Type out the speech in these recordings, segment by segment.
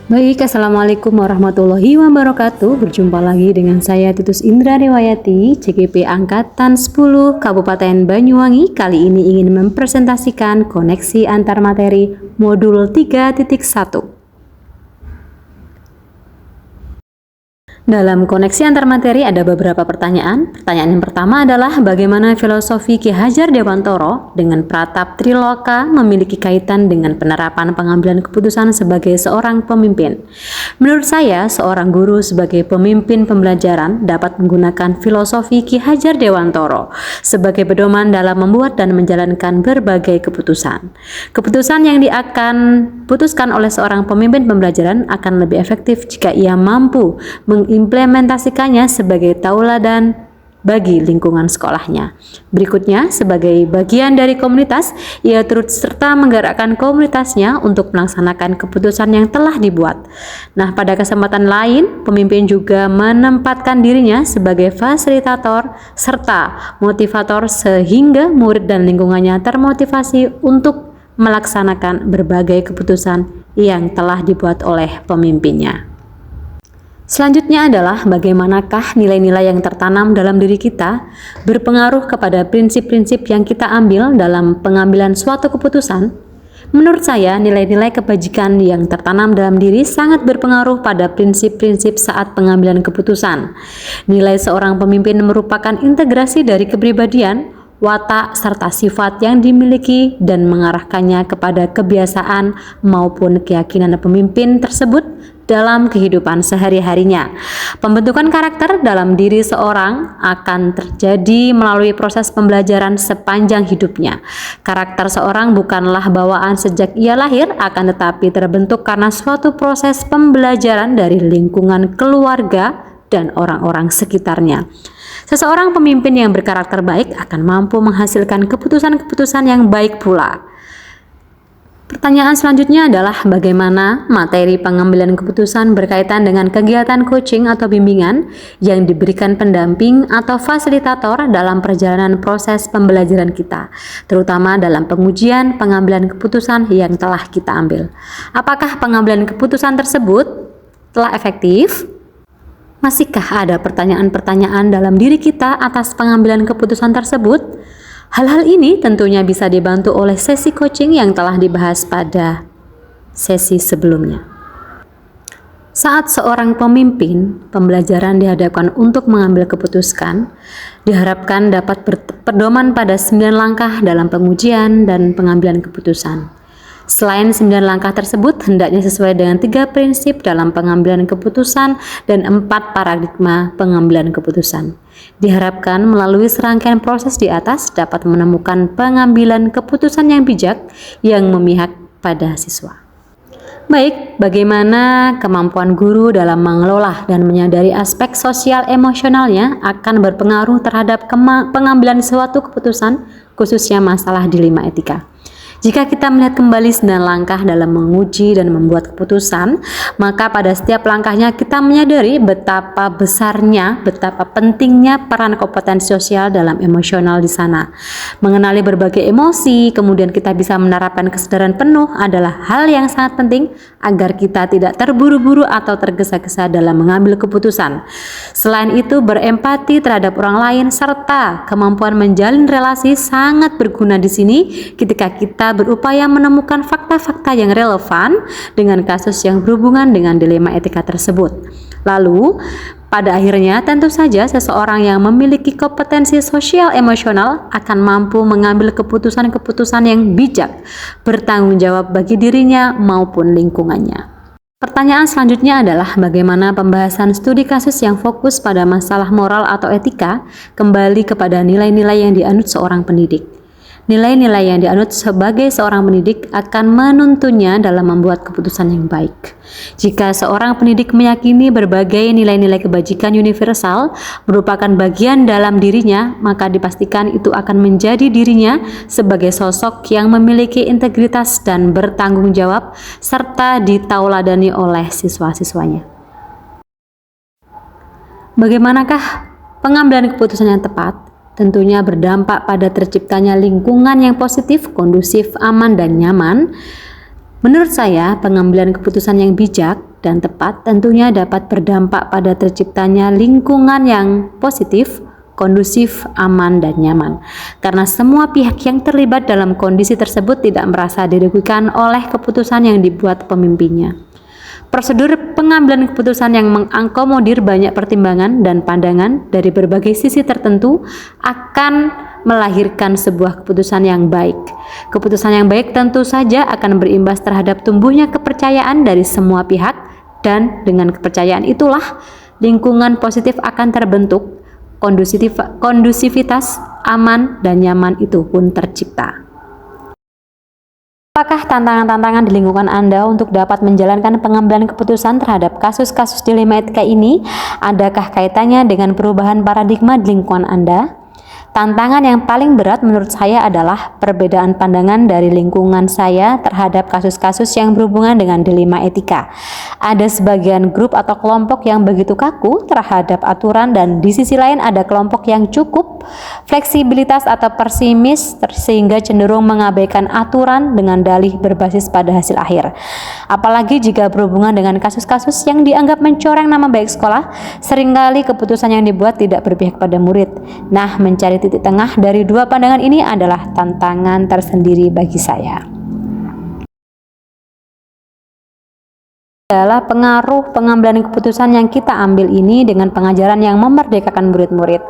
Baik, Assalamualaikum warahmatullahi wabarakatuh. Berjumpa lagi dengan saya Titus Indra Riwayati, CGP Angkatan 10 Kabupaten Banyuwangi. Kali ini ingin mempresentasikan koneksi antar materi modul 3.1. Dalam koneksi antar materi ada beberapa pertanyaan. Pertanyaan yang pertama adalah bagaimana filosofi Ki Hajar Dewantoro dengan Pratap Triloka memiliki kaitan dengan penerapan pengambilan keputusan sebagai seorang pemimpin. Menurut saya, seorang guru sebagai pemimpin pembelajaran dapat menggunakan filosofi Ki Hajar Dewantoro sebagai pedoman dalam membuat dan menjalankan berbagai keputusan. Keputusan yang akan diputuskan oleh seorang pemimpin pembelajaran akan lebih efektif jika ia mampu mengimplementasikannya sebagai tauladan bagi lingkungan sekolahnya. Berikutnya, sebagai bagian dari komunitas, ia turut serta menggerakkan komunitasnya untuk melaksanakan keputusan yang telah dibuat. Nah, pada kesempatan lain, pemimpin juga menempatkan dirinya sebagai fasilitator serta motivator sehingga murid dan lingkungannya termotivasi untuk melaksanakan berbagai keputusan yang telah dibuat oleh pemimpinnya. Selanjutnya adalah bagaimanakah nilai-nilai yang tertanam dalam diri kita berpengaruh kepada prinsip-prinsip yang kita ambil dalam pengambilan suatu keputusan. Menurut saya, nilai-nilai kebajikan yang tertanam dalam diri sangat berpengaruh pada prinsip-prinsip saat pengambilan keputusan. Nilai seorang pemimpin merupakan integrasi dari kepribadian, watak, serta sifat yang dimiliki dan mengarahkannya kepada kebiasaan maupun keyakinan pemimpin tersebut dalam kehidupan sehari-harinya. Pembentukan karakter dalam diri seorang akan terjadi melalui proses pembelajaran sepanjang hidupnya. Karakter seorang bukanlah bawaan sejak ia lahir, akan tetapi terbentuk karena suatu proses pembelajaran dari lingkungan keluarga dan orang-orang sekitarnya. Seseorang pemimpin yang berkarakter baik akan mampu menghasilkan keputusan-keputusan yang baik pula. Pertanyaan selanjutnya adalah bagaimana materi pengambilan keputusan berkaitan dengan kegiatan coaching atau bimbingan yang diberikan pendamping atau fasilitator dalam perjalanan proses pembelajaran kita, terutama dalam pengujian pengambilan keputusan yang telah kita ambil. Apakah pengambilan keputusan tersebut telah efektif? Masihkah ada pertanyaan-pertanyaan dalam diri kita atas pengambilan keputusan tersebut? Hal-hal ini tentunya bisa dibantu oleh sesi coaching yang telah dibahas pada sesi sebelumnya. Saat seorang pemimpin pembelajaran dihadapkan untuk mengambil keputusan, diharapkan dapat berpedoman pada 9 langkah dalam pengujian dan pengambilan keputusan. Selain 9 langkah tersebut, hendaknya sesuai dengan 3 prinsip dalam pengambilan keputusan dan 4 paradigma pengambilan keputusan. Diharapkan melalui serangkaian proses di atas dapat menemukan pengambilan keputusan yang bijak yang memihak pada siswa. Baik, bagaimana kemampuan guru dalam mengelola dan menyadari aspek sosial emosionalnya akan berpengaruh terhadap pengambilan suatu keputusan, khususnya masalah dilema etika. Jika kita melihat kembali 9 langkah dalam menguji dan membuat keputusan, maka pada setiap langkahnya kita menyadari betapa besarnya, betapa pentingnya peran kompetensi sosial dalam emosional di sana. Mengenali berbagai emosi, kemudian kita bisa menerapkan kesadaran penuh adalah hal yang sangat penting agar kita tidak terburu-buru atau tergesa-gesa dalam mengambil keputusan. Selain itu, berempati terhadap orang lain serta kemampuan menjalin relasi sangat berguna di sini ketika kita berupaya menemukan fakta-fakta yang relevan dengan kasus yang berhubungan dengan dilema etika tersebut. Lalu, pada akhirnya tentu saja seseorang yang memiliki kompetensi sosial emosional akan mampu mengambil keputusan-keputusan yang bijak, bertanggung jawab bagi dirinya maupun lingkungannya. Pertanyaan selanjutnya adalah bagaimana pembahasan studi kasus yang fokus pada masalah moral atau etika kembali kepada nilai-nilai yang dianut seorang pendidik. Nilai-nilai yang dianut sebagai seorang pendidik akan menuntunnya dalam membuat keputusan yang baik. Jika seorang pendidik meyakini berbagai nilai-nilai kebajikan universal merupakan bagian dalam dirinya, maka dipastikan itu akan menjadi dirinya sebagai sosok yang memiliki integritas dan bertanggung jawab serta ditauladani oleh siswa-siswanya. Bagaimanakah pengambilan keputusan yang tepat? Tentunya berdampak pada terciptanya lingkungan yang positif, kondusif, aman, dan nyaman. Menurut saya, pengambilan keputusan yang bijak dan tepat tentunya dapat berdampak pada terciptanya lingkungan yang positif, kondusif, aman, dan nyaman. Karena semua pihak yang terlibat dalam kondisi tersebut tidak merasa dirugikan oleh keputusan yang dibuat pemimpinnya. Prosedur pengambilan keputusan yang mengakomodir banyak pertimbangan dan pandangan dari berbagai sisi tertentu akan melahirkan sebuah keputusan yang baik. Keputusan yang baik tentu saja akan berimbas terhadap tumbuhnya kepercayaan dari semua pihak, dan dengan kepercayaan itulah lingkungan positif akan terbentuk, kondusivitas, aman, dan nyaman itu pun tercipta. Apakah tantangan-tantangan di lingkungan Anda untuk dapat menjalankan pengambilan keputusan terhadap kasus-kasus dilema etika ini? Adakah kaitannya dengan perubahan paradigma di lingkungan Anda? Tantangan yang paling berat menurut saya adalah perbedaan pandangan dari lingkungan saya terhadap kasus-kasus yang berhubungan dengan dilema etika. Ada sebagian grup atau kelompok yang begitu kaku terhadap aturan, dan di sisi lain ada kelompok yang cukup fleksibilitas atau pesimis sehingga cenderung mengabaikan aturan dengan dalih berbasis pada hasil akhir. Apalagi jika berhubungan dengan kasus-kasus yang dianggap mencoreng nama baik sekolah, seringkali keputusan yang dibuat tidak berpihak pada murid. Nah, mencari titik tengah dari dua pandangan ini adalah tantangan tersendiri bagi saya. Adalah pengaruh pengambilan keputusan yang kita ambil ini dengan pengajaran yang memerdekakan murid-murid.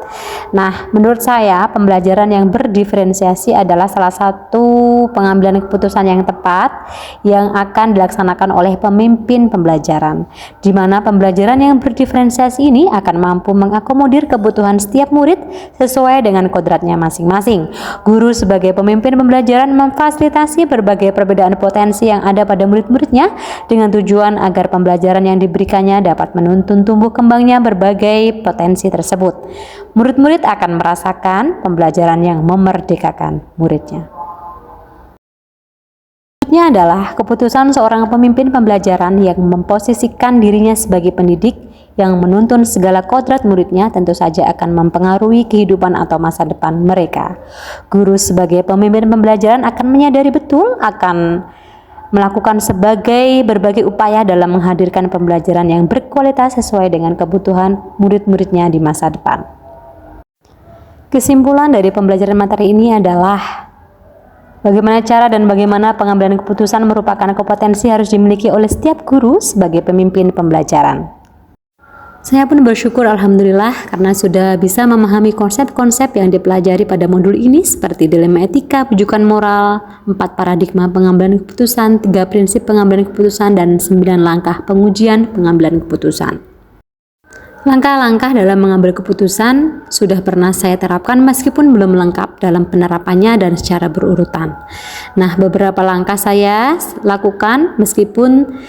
Nah, menurut saya pembelajaran yang berdiferensiasi adalah salah satu pengambilan keputusan yang tepat yang akan dilaksanakan oleh pemimpin pembelajaran, di mana pembelajaran yang berdiferensiasi ini akan mampu mengakomodir kebutuhan setiap murid sesuai dengan kodratnya masing-masing. Guru sebagai pemimpin pembelajaran memfasilitasi berbagai perbedaan potensi yang ada pada murid-muridnya dengan tujuan agar pembelajaran yang diberikannya dapat menuntun tumbuh kembangnya berbagai potensi tersebut. Murid-murid akan merasakan pembelajaran yang memerdekakan muridnya. Selanjutnya adalah keputusan seorang pemimpin pembelajaran yang memposisikan dirinya sebagai pendidik yang menuntun segala kodrat muridnya tentu saja akan mempengaruhi kehidupan atau masa depan mereka. Guru sebagai pemimpin pembelajaran akan menyadari betul akan melakukan berbagai upaya dalam menghadirkan pembelajaran yang berkualitas sesuai dengan kebutuhan murid-muridnya di masa depan. Kesimpulan dari pembelajaran materi ini adalah bagaimana cara dan bagaimana pengambilan keputusan merupakan kompetensi harus dimiliki oleh setiap guru sebagai pemimpin pembelajaran. Saya pun bersyukur alhamdulillah karena sudah bisa memahami konsep-konsep yang dipelajari pada modul ini seperti dilema etika, pujukan moral, 4 paradigma pengambilan keputusan, 3 prinsip pengambilan keputusan, dan 9 langkah pengujian pengambilan keputusan. Langkah-langkah dalam mengambil keputusan sudah pernah saya terapkan meskipun belum lengkap dalam penerapannya dan secara berurutan. Nah, beberapa langkah saya lakukan meskipun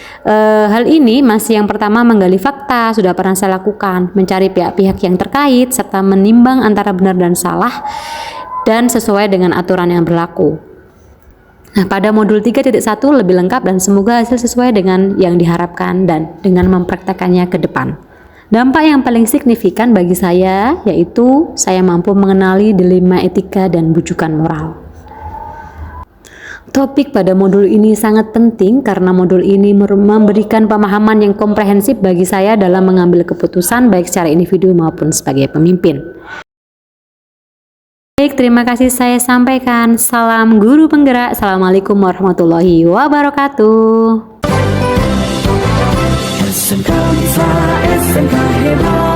hal ini masih yang pertama menggali fakta sudah pernah saya lakukan, mencari pihak-pihak yang terkait serta menimbang antara benar dan salah dan sesuai dengan aturan yang berlaku. Nah, pada modul 3.1 lebih lengkap dan semoga hasil sesuai dengan yang diharapkan dan dengan mempraktekannya ke depan. Dampak yang paling signifikan bagi saya yaitu saya mampu mengenali dilema etika dan bujukan moral. Topik pada modul ini sangat penting karena modul ini memberikan pemahaman yang komprehensif bagi saya dalam mengambil keputusan baik secara individu maupun sebagai pemimpin. Baik, terima kasih saya sampaikan. Salam guru penggerak. Assalamualaikum warahmatullahi wabarakatuh. SMK Hebat.